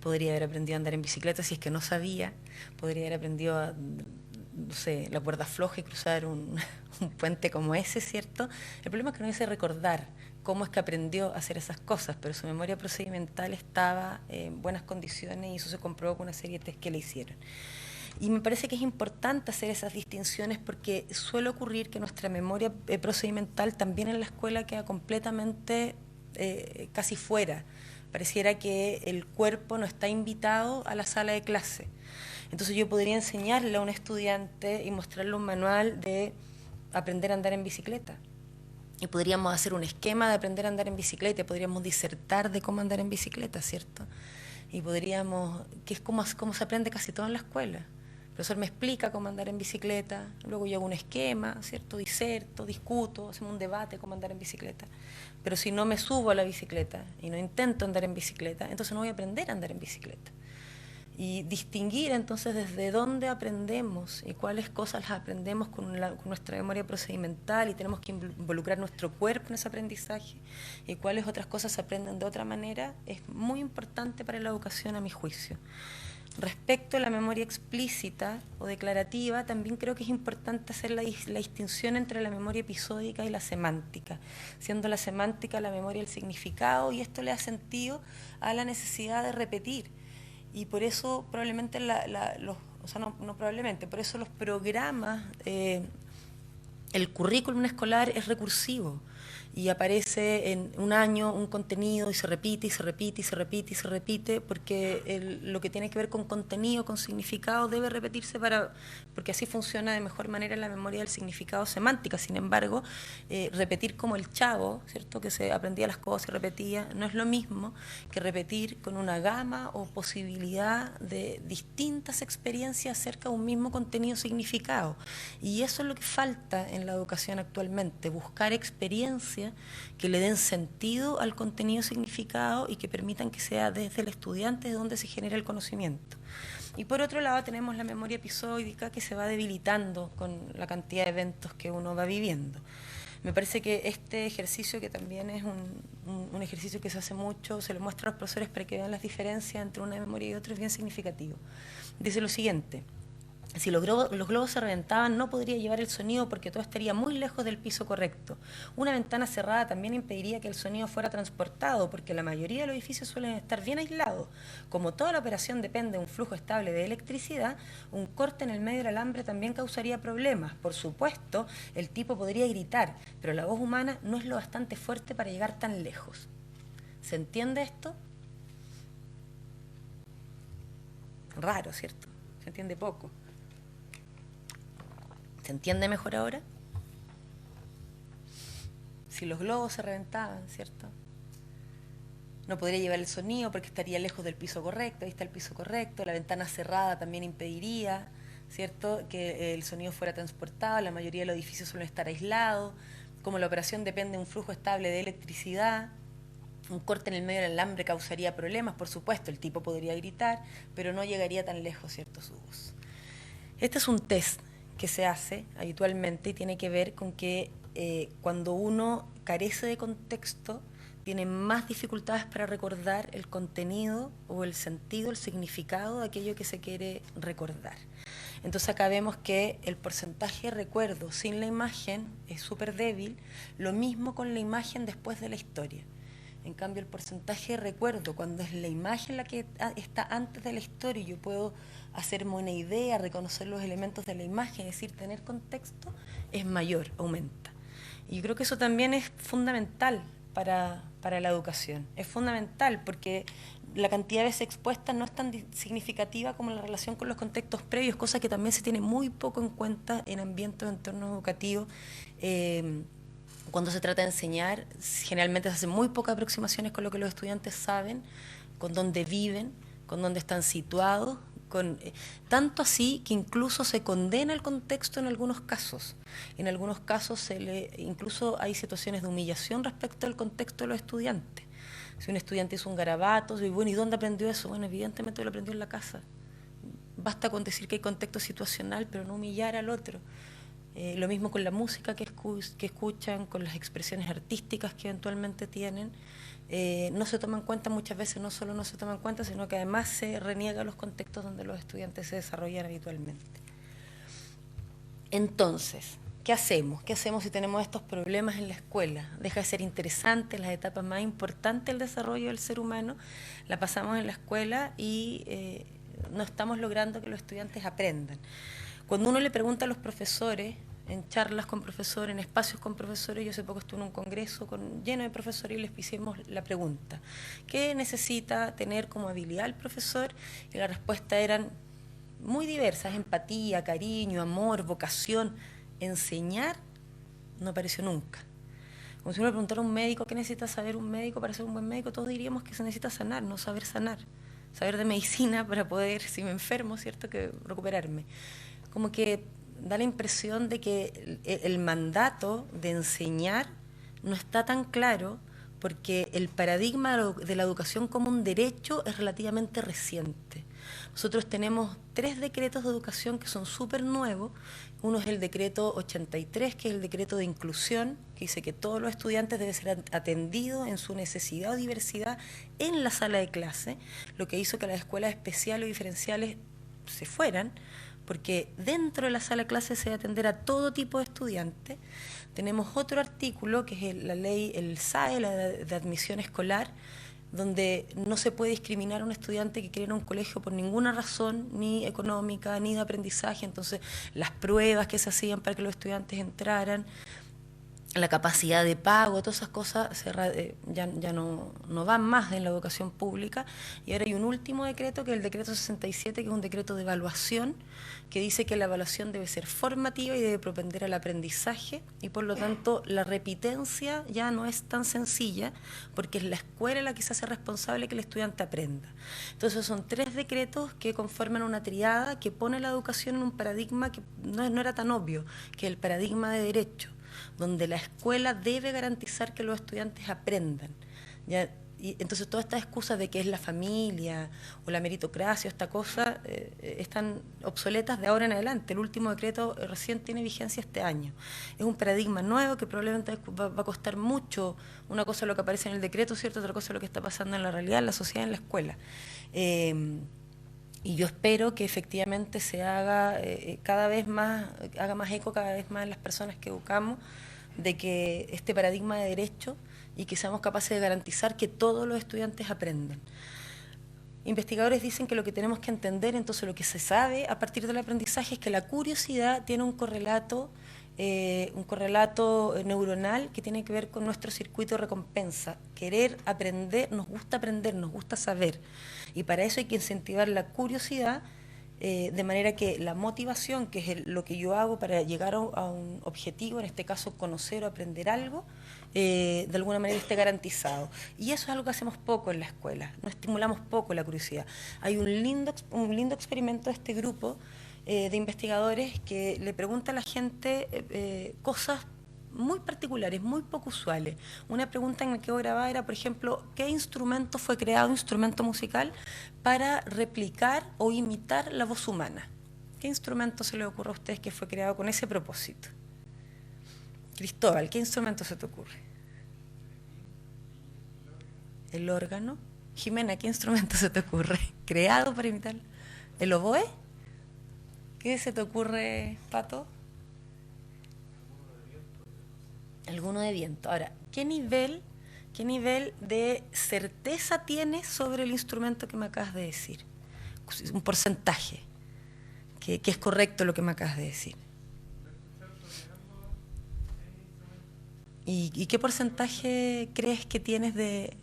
podría haber aprendido a andar en bicicleta si es que no sabía, podría haber aprendido a, no sé, la cuerda floja y cruzar un puente como ese, ¿cierto? El problema es que no dice recordar cómo es que aprendió a hacer esas cosas, pero su memoria procedimental estaba en buenas condiciones y eso se comprobó con una serie de test que le hicieron. Y me parece que es importante hacer esas distinciones porque suele ocurrir que nuestra memoria procedimental también en la escuela queda completamente casi fuera. Pareciera que el cuerpo no está invitado a la sala de clase. Entonces yo podría enseñarle a un estudiante y mostrarle un manual de aprender a andar en bicicleta. Y podríamos hacer un esquema de aprender a andar en bicicleta, podríamos disertar de cómo andar en bicicleta, ¿cierto? Y que es como se aprende casi todo en la escuela. El profesor me explica cómo andar en bicicleta, luego yo hago un esquema, ¿cierto? Diserto, discuto, hacemos un debate cómo andar en bicicleta. Pero si no me subo a la bicicleta y no intento andar en bicicleta, entonces no voy a aprender a andar en bicicleta. Y distinguir entonces desde dónde aprendemos y cuáles cosas las aprendemos con nuestra memoria procedimental y tenemos que involucrar nuestro cuerpo en ese aprendizaje y cuáles otras cosas se aprenden de otra manera es muy importante para la educación a mi juicio. Respecto a la memoria explícita o declarativa, también creo que es importante hacer la distinción entre la memoria episódica y la semántica, siendo la semántica la memoria del significado, y esto le da sentido a la necesidad de repetir. Y por eso probablemente, por eso los programas, el currículum escolar es recursivo. Y aparece en un año un contenido y se repite y se repite y se repite y se repite, porque lo que tiene que ver con contenido, con significado, debe repetirse porque así funciona de mejor manera la memoria del significado semántica. Sin embargo, repetir como el Chavo, ¿cierto?, que se aprendía las cosas y repetía, no es lo mismo que repetir con una gama o posibilidad de distintas experiencias acerca de un mismo contenido significado. Y eso es lo que falta en la educación actualmente, buscar experiencias que le den sentido al contenido significado y que permitan que sea desde el estudiante de donde se genera el conocimiento. Y por otro lado tenemos la memoria episódica, que se va debilitando con la cantidad de eventos que uno va viviendo. Me parece que este ejercicio, que también es un ejercicio que se hace mucho, se lo muestra a los profesores para que vean las diferencias entre una memoria y otra, es bien significativo. Dice lo siguiente: si los globos se reventaban, no podría llevar el sonido porque todo estaría muy lejos del piso correcto. Una ventana cerrada también impediría que el sonido fuera transportado, porque la mayoría de los edificios suelen estar bien aislados. Como toda la operación depende de un flujo estable de electricidad, un corte en el medio del alambre también causaría problemas. Por supuesto, el tipo podría gritar, pero la voz humana no es lo bastante fuerte para llegar tan lejos. ¿Se entiende esto? Raro, ¿cierto? Se entiende poco. ¿Se entiende mejor ahora? Si los globos se reventaban, ¿cierto?, no podría llevar el sonido porque estaría lejos del piso correcto. Ahí está el piso correcto. La ventana cerrada también impediría, ¿cierto?, que el sonido fuera transportado. La mayoría de los edificios suelen estar aislados. Como la operación depende de un flujo estable de electricidad, un corte en el medio del alambre causaría problemas. Por supuesto, el tipo podría gritar, pero no llegaría tan lejos, ¿cierto?, su voz. Este es un test que se hace habitualmente y tiene que ver con que cuando uno carece de contexto, tiene más dificultades para recordar el contenido o el sentido, el significado de aquello que se quiere recordar. Entonces acá vemos que el porcentaje de recuerdo sin la imagen es súper débil, lo mismo con la imagen después de la historia. En cambio, el porcentaje de recuerdo, cuando es la imagen la que está antes de la historia y yo puedo hacerme una idea, reconocer los elementos de la imagen, es decir, tener contexto, es mayor, aumenta. Y yo creo que eso también es fundamental para la educación. Es fundamental porque la cantidad de veces expuestas no es tan significativa como la relación con los contextos previos, cosa que también se tiene muy poco en cuenta en ambientes o entornos educativos. Cuando se trata de enseñar, generalmente se hacen muy pocas aproximaciones con lo que los estudiantes saben, con dónde viven, con dónde están situados, tanto así que incluso se condena el contexto en algunos casos. En algunos casos incluso hay situaciones de humillación respecto al contexto de los estudiantes. Si un estudiante hizo un garabato, y bueno, ¿y dónde aprendió eso? Bueno, evidentemente lo aprendió en la casa. Basta con decir que hay contexto situacional, pero no humillar al otro. Lo mismo con la música que escuchan, con las expresiones artísticas que eventualmente tienen. No se toma en cuenta muchas veces, no solo no se toma en cuenta, sino que además se reniega los contextos donde los estudiantes se desarrollan habitualmente. Entonces, ¿qué hacemos? ¿Qué hacemos si tenemos estos problemas en la escuela? Deja de ser interesante, las etapas más importantes del desarrollo del ser humano, la pasamos en la escuela y no estamos logrando que los estudiantes aprendan. Cuando uno le pregunta a los profesores, en charlas con profesores, en espacios con profesores, yo hace poco estuve en un congreso lleno de profesores y les hicimos la pregunta: ¿qué necesita tener como habilidad el profesor? Y la respuesta eran muy diversas: empatía, cariño, amor, vocación. Enseñar no apareció nunca. Como si uno le preguntara a un médico qué necesita saber un médico para ser un buen médico, todos diríamos que se necesita sanar, no saber sanar. Saber de medicina para poder, si me enfermo, ¿cierto?, que recuperarme. Como que da la impresión de que el mandato de enseñar no está tan claro, porque el paradigma de la educación como un derecho es relativamente reciente. Nosotros tenemos 3 decretos de educación que son súper nuevos. Uno es el decreto 83, que es el decreto de inclusión, que dice que todos los estudiantes deben ser atendidos en su necesidad o diversidad en la sala de clase, lo que hizo que las escuelas especiales o diferenciales se fueran, porque dentro de la sala de clase se debe atender a todo tipo de estudiantes. Tenemos otro artículo, que es la ley, el SAE, la de admisión escolar, donde no se puede discriminar a un estudiante que quiere ir a un colegio por ninguna razón, ni económica, ni de aprendizaje. Entonces, las pruebas que se hacían para que los estudiantes entraran, la capacidad de pago, todas esas cosas ya no van más en la educación pública. Y ahora hay un último decreto, que es el decreto 67, que es un decreto de evaluación, que dice que la evaluación debe ser formativa y debe propender al aprendizaje, y por lo tanto la repitencia ya no es tan sencilla, porque es la escuela la que se hace responsable que el estudiante aprenda. Entonces son 3 decretos que conforman una triada que pone la educación en un paradigma que no era tan obvio, que es el paradigma de derecho, donde la escuela debe garantizar que los estudiantes aprendan. ¿Ya? Y entonces todas estas excusas de que es la familia o la meritocracia o esta cosa están obsoletas de ahora en adelante. El último decreto recién tiene vigencia este año. Es un paradigma nuevo que probablemente va a costar mucho. Una cosa es lo que aparece en el decreto, ¿cierto? Otra cosa es lo que está pasando en la realidad, en la sociedad, en la escuela. Y yo espero que efectivamente se haga cada vez más, haga más eco cada vez más en las personas que educamos, de que este paradigma de derecho, y que seamos capaces de garantizar que todos los estudiantes aprendan. Investigadores dicen que lo que tenemos que entender, entonces lo que se sabe a partir del aprendizaje, es que la curiosidad tiene un correlato neuronal que tiene que ver con nuestro circuito de recompensa. Querer aprender, nos gusta saber, y para eso hay que incentivar la curiosidad, de manera que la motivación, que es lo que yo hago para llegar a un objetivo, en este caso conocer o aprender algo, de alguna manera esté garantizado. Y eso es algo que hacemos poco en la escuela, no estimulamos poco la curiosidad. Hay un lindo experimento de este grupo de investigadores que le pregunta a la gente cosas muy particulares, muy poco usuales. Una pregunta en la que yo grababa era, por ejemplo, ¿qué instrumento fue creado, instrumento musical, para replicar o imitar la voz humana? ¿Qué instrumento se le ocurre a ustedes que fue creado con ese propósito? Cristóbal, ¿qué instrumento se te ocurre? El órgano. Jimena, ¿qué instrumento se te ocurre? ¿Creado para imitar? ¿El oboe? ¿Qué se te ocurre, Pato? Alguno de viento. Ahora, ¿qué nivel de certeza tienes sobre el instrumento que me acabas de decir? Un porcentaje, que es correcto lo que me acabas de decir. ¿Y qué porcentaje crees que tienes de...?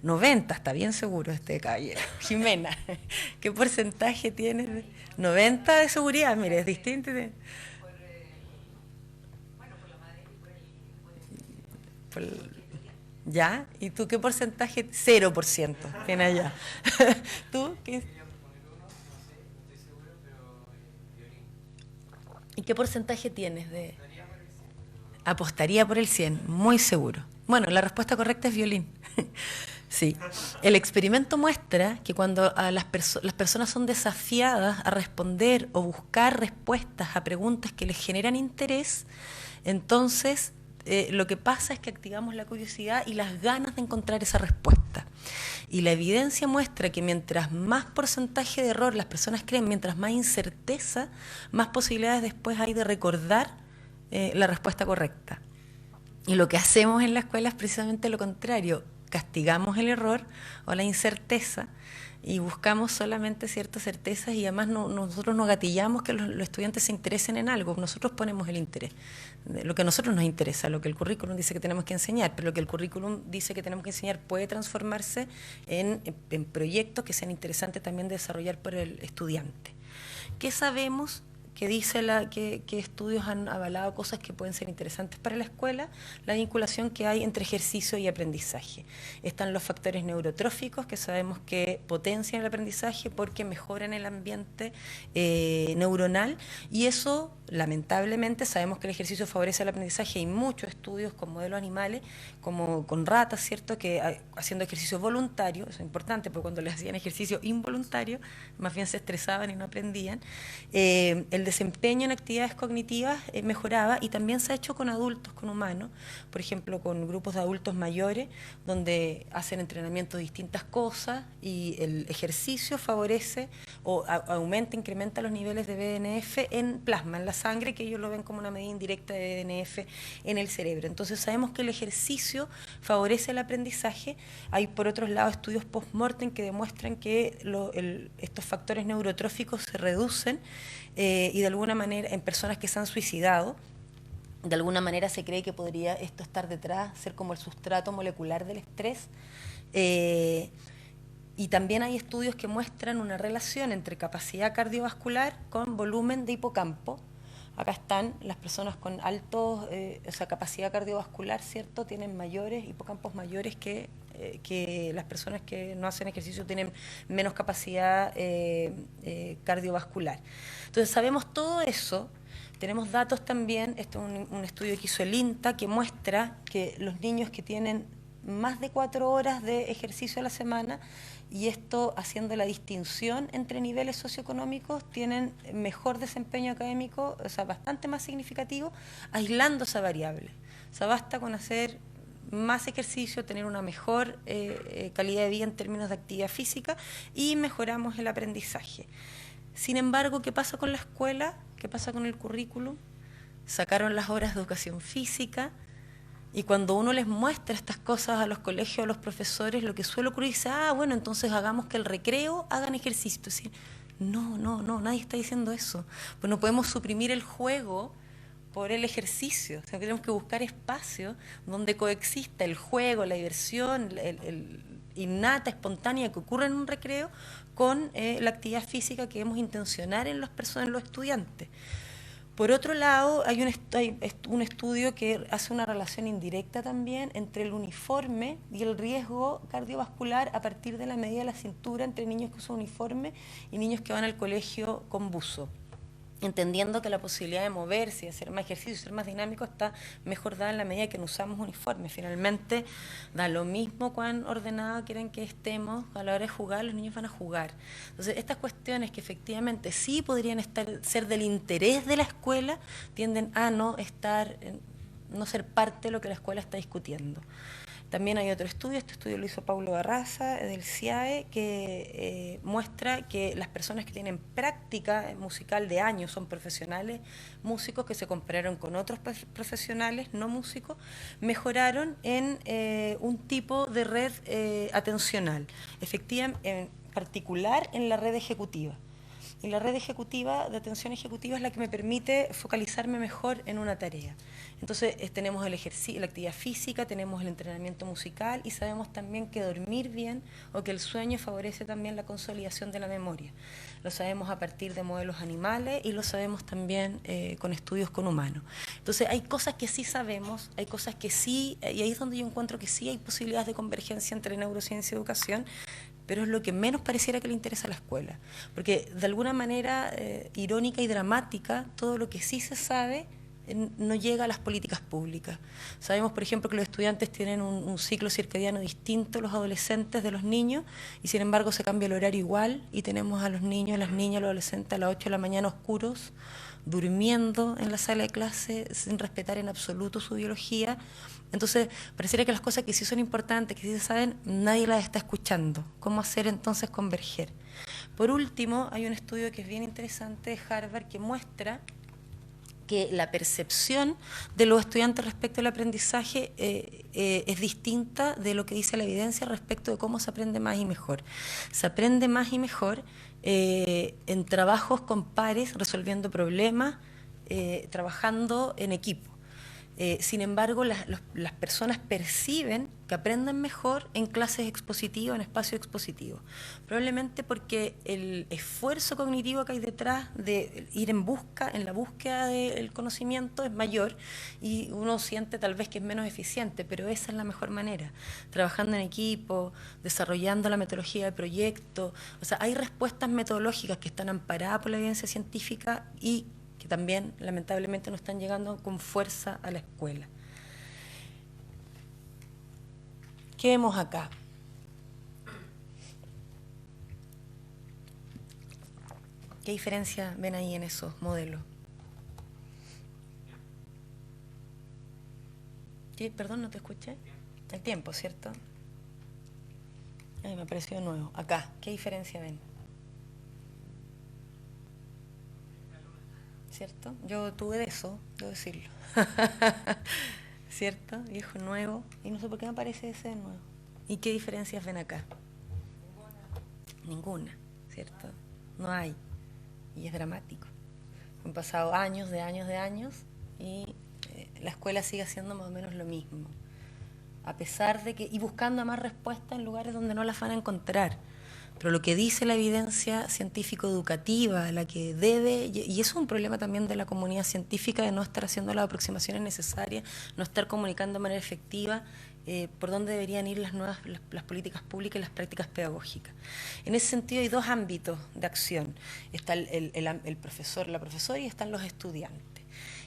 90, está bien seguro este caballero. Jimena, ¿qué porcentaje tienes? 90 de seguridad, mire, es distinto. ¿Ya? ¿Y tú qué porcentaje? 0% tiene allá. ¿Tú qué? ¿Y qué porcentaje tienes de...? Apostaría por el 100, muy seguro. Bueno, la respuesta correcta es violín. Sí. El experimento muestra que cuando las personas son desafiadas a responder o buscar respuestas a preguntas que les generan interés, entonces lo que pasa es que activamos la curiosidad y las ganas de encontrar esa respuesta. Y la evidencia muestra que mientras más porcentaje de error las personas creen, mientras más incerteza, más posibilidades después hay de recordar la respuesta correcta. Y lo que hacemos en la escuela es precisamente lo contrario. Castigamos el error o la incerteza y buscamos solamente ciertas certezas, y además nosotros nos gatillamos que los estudiantes se interesen en algo. Nosotros ponemos el interés, lo que a nosotros nos interesa, lo que el currículum dice que tenemos que enseñar, pero lo que el currículum dice que tenemos que enseñar puede transformarse en proyectos que sean interesantes también de desarrollar por el estudiante. ¿Qué sabemos que dice que estudios han avalado cosas que pueden ser interesantes para la escuela, la vinculación que hay entre ejercicio y aprendizaje. Están los factores neurotróficos, que sabemos que potencian el aprendizaje porque mejoran el ambiente neuronal, y eso, lamentablemente, sabemos que el ejercicio favorece el aprendizaje. Hay muchos estudios con modelos animales, como con ratas, ¿cierto?, que haciendo ejercicio voluntario, eso es importante, porque cuando les hacían ejercicio involuntario, más bien se estresaban y no aprendían, el desempeño en actividades cognitivas mejoraba, y también se ha hecho con adultos, con humanos, por ejemplo, con grupos de adultos mayores, donde hacen entrenamiento de distintas cosas, y el ejercicio favorece o aumenta, incrementa los niveles de BDNF en plasma, en la sangre, que ellos lo ven como una medida indirecta de BDNF en el cerebro. Entonces sabemos que el ejercicio favorece el aprendizaje. Hay, por otro lado, estudios post-mortem que demuestran que estos factores neurotróficos se reducen y de alguna manera en personas que se han suicidado. De alguna manera se cree que podría esto estar detrás, ser como el sustrato molecular del estrés. Y también hay estudios que muestran una relación entre capacidad cardiovascular con volumen de hipocampo. Acá están las personas con altos, capacidad cardiovascular, ¿cierto? Tienen mayores, hipocampos mayores que las personas que no hacen ejercicio, tienen menos capacidad cardiovascular. Entonces sabemos todo eso. Tenemos datos también, esto es un estudio que hizo el INTA, que muestra que los niños que tienen más de 4 horas de ejercicio a la semana, y esto haciendo la distinción entre niveles socioeconómicos, tienen mejor desempeño académico, o sea, bastante más significativo, aislando esa variable. O sea, basta con hacer más ejercicio, tener una mejor calidad de vida en términos de actividad física, y mejoramos el aprendizaje. Sin embargo, ¿qué pasa con la escuela? ¿Qué pasa con el currículum? Sacaron las horas de educación física, y cuando uno les muestra estas cosas a los colegios, a los profesores, lo que suele ocurrir es, bueno, entonces hagamos que el recreo hagan ejercicio. Es decir, no, nadie está diciendo eso. Pues no podemos suprimir el juego por el ejercicio. O sea, tenemos que buscar espacios donde coexista el juego, la diversión, el innata, espontánea que ocurre en un recreo, con la actividad física que debemos intencionar en las personas, en los estudiantes. Por otro lado, hay un estudio que hace una relación indirecta también entre el uniforme y el riesgo cardiovascular a partir de la medida de la cintura entre niños que usan uniforme y niños que van al colegio con buzo, entendiendo que la posibilidad de moverse, de hacer más ejercicio, ser más dinámico, está mejor dada en la medida que no usamos uniforme. Finalmente, da lo mismo cuán ordenado quieren que estemos, a la hora de jugar, los niños van a jugar. Entonces, estas cuestiones que efectivamente sí podrían ser del interés de la escuela, tienden a no ser parte de lo que la escuela está discutiendo. También hay otro estudio, este estudio lo hizo Paulo Barraza del CIAE, que muestra que las personas que tienen práctica musical de años, son profesionales músicos que se compararon con otros profesionales no músicos, mejoraron en un tipo de red atencional, efectiva, en particular en la red ejecutiva. Y la red ejecutiva, de atención ejecutiva, es la que me permite focalizarme mejor en una tarea. Entonces tenemos el ejercicio, la actividad física, tenemos el entrenamiento musical, y sabemos también que dormir bien o que el sueño favorece también la consolidación de la memoria. Lo sabemos a partir de modelos animales, y lo sabemos también con estudios con humanos. Entonces hay cosas que sí sabemos, hay cosas que sí, y ahí es donde yo encuentro que sí hay posibilidades de convergencia entre neurociencia y educación, pero es lo que menos pareciera que le interesa a la escuela. Porque de alguna manera irónica y dramática, todo lo que sí se sabe no llega a las políticas públicas. Sabemos, por ejemplo, que los estudiantes tienen un ciclo circadiano distinto a los adolescentes de los niños, y sin embargo se cambia el horario igual, y tenemos a los niños, las niñas, los adolescentes a las 8 de la mañana oscuros, durmiendo en la sala de clase sin respetar en absoluto su biología. Entonces, pareciera que las cosas que sí son importantes, que sí se saben, nadie las está escuchando. ¿Cómo hacer entonces converger? Por último, hay un estudio que es bien interesante de Harvard que muestra que la percepción de los estudiantes respecto al aprendizaje es distinta de lo que dice la evidencia respecto de cómo se aprende más y mejor. Se aprende más y mejor en trabajos con pares, resolviendo problemas, trabajando en equipo. Sin embargo, las personas perciben que aprenden mejor en clases expositivas, en espacios expositivos. Probablemente porque el esfuerzo cognitivo que hay detrás de ir en la búsqueda del conocimiento es mayor y uno siente tal vez que es menos eficiente, pero esa es la mejor manera. Trabajando en equipo, desarrollando la metodología de proyecto. O sea, hay respuestas metodológicas que están amparadas por la evidencia científica y que también lamentablemente no están llegando con fuerza a la escuela. ¿Qué vemos acá? ¿Qué diferencia ven ahí en esos modelos? ¿Qué? Perdón, no te escuché. El tiempo, ¿cierto? Ay, me apareció de nuevo. Acá, ¿qué diferencia ven? ¿Cierto? Yo tuve de eso, debo decirlo. ¿Cierto? Viejo, nuevo. Y no sé por qué me aparece ese de nuevo. ¿Y qué diferencias ven acá? Ninguna, ¿cierto? No hay. Y es dramático. Han pasado años y la escuela sigue haciendo más o menos lo mismo. A pesar de que, y buscando más respuestas en lugares donde no las van a encontrar. Pero lo que dice la evidencia científico-educativa, la que debe, y eso es un problema también de la comunidad científica, de no estar haciendo las aproximaciones necesarias, no estar comunicando de manera efectiva por dónde deberían ir las políticas públicas y las prácticas pedagógicas. En ese sentido hay dos ámbitos de acción. Está el profesor, la profesora y están los estudiantes.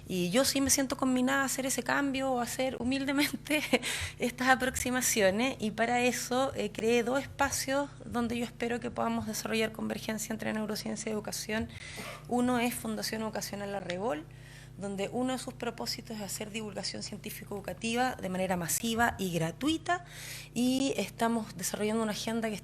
Y yo sí me siento combinada a hacer ese cambio o a hacer humildemente estas aproximaciones y para eso creé dos espacios donde yo espero que podamos desarrollar convergencia entre neurociencia y educación. Uno es Fundación Educacional Arrebol, donde uno de sus propósitos es hacer divulgación científico-educativa de manera masiva y gratuita y estamos desarrollando una agenda que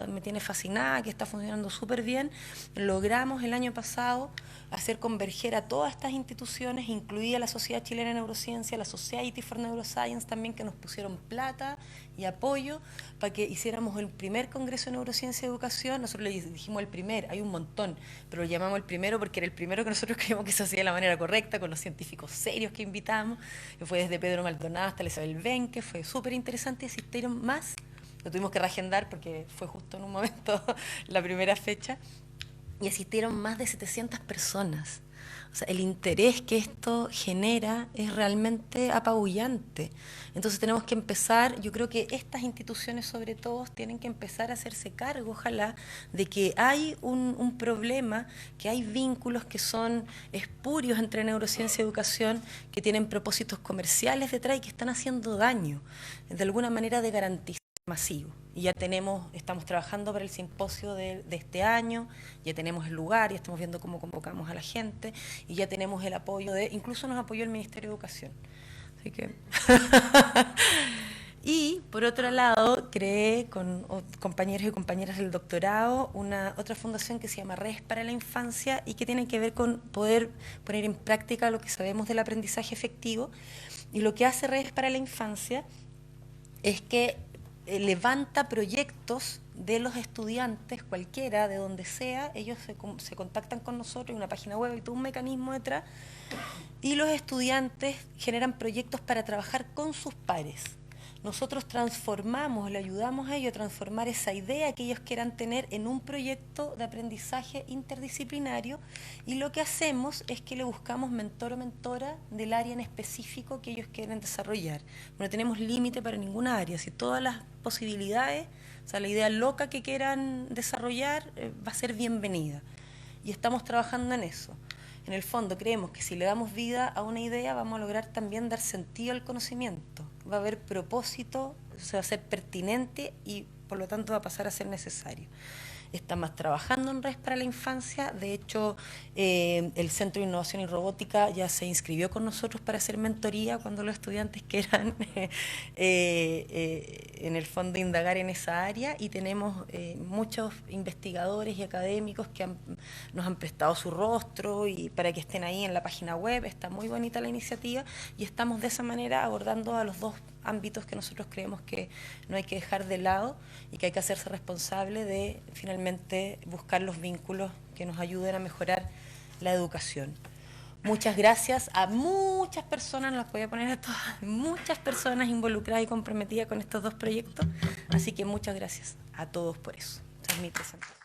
me tiene fascinada, que está funcionando súper bien. Logramos el año pasado hacer converger a todas estas instituciones, incluida la Sociedad Chilena de Neurociencia, la Society for Neuroscience también, que nos pusieron plata y apoyo para que hiciéramos el primer Congreso de Neurociencia y Educación. Nosotros le dijimos el primer, hay un montón, pero lo llamamos el primero porque era el primero que nosotros creíamos que se hacía de la manera correcta, con los científicos serios que invitamos, que fue desde Pedro Maldonado hasta Isabel Benque, fue súper interesante y asistieron más. Lo tuvimos que reagendar porque fue justo en un momento la primera fecha. Y asistieron más de 700 personas. O sea, el interés que esto genera es realmente apabullante. Entonces tenemos que empezar, yo creo que estas instituciones sobre todo tienen que empezar a hacerse cargo, ojalá, de que hay un problema, que hay vínculos que son espurios entre neurociencia y educación, que tienen propósitos comerciales detrás y que están haciendo daño, de alguna manera de garantizar masivo. Y ya estamos trabajando para el simposio de este año, ya tenemos el lugar, ya estamos viendo cómo convocamos a la gente y ya tenemos el apoyo incluso nos apoyó el Ministerio de Educación. Así que y por otro lado, creé con compañeros y compañeras del doctorado otra fundación que se llama Redes para la Infancia y que tiene que ver con poder poner en práctica lo que sabemos del aprendizaje efectivo. Y lo que hace Redes para la Infancia es que levanta proyectos de los estudiantes, cualquiera, de donde sea, ellos se contactan con nosotros, hay una página web y todo un mecanismo detrás, y los estudiantes generan proyectos para trabajar con sus pares. Nosotros transformamos, le ayudamos a ellos a transformar esa idea que ellos quieran tener en un proyecto de aprendizaje interdisciplinario y lo que hacemos es que le buscamos mentor o mentora del área en específico que ellos quieren desarrollar. No tenemos límite para ninguna área, si todas las posibilidades, o sea, la idea loca que quieran desarrollar va a ser bienvenida y estamos trabajando en eso. En el fondo creemos que si le damos vida a una idea vamos a lograr también dar sentido al conocimiento. Va a haber propósito, se va a ser pertinente y por lo tanto va a pasar a ser necesario. Estamos trabajando en Redes para la Infancia, de hecho el Centro de Innovación y Robótica ya se inscribió con nosotros para hacer mentoría cuando los estudiantes quieran en el fondo indagar en esa área y tenemos muchos investigadores y académicos que nos han prestado su rostro y para que estén ahí en la página web, está muy bonita la iniciativa y estamos de esa manera abordando a los dos ámbitos que nosotros creemos que no hay que dejar de lado y que hay que hacerse responsable de finalmente buscar los vínculos que nos ayuden a mejorar la educación. Muchas gracias a muchas personas, no las voy a poner a todas, muchas personas involucradas y comprometidas con estos dos proyectos. Así que muchas gracias a todos por eso. Esa es mi presentación.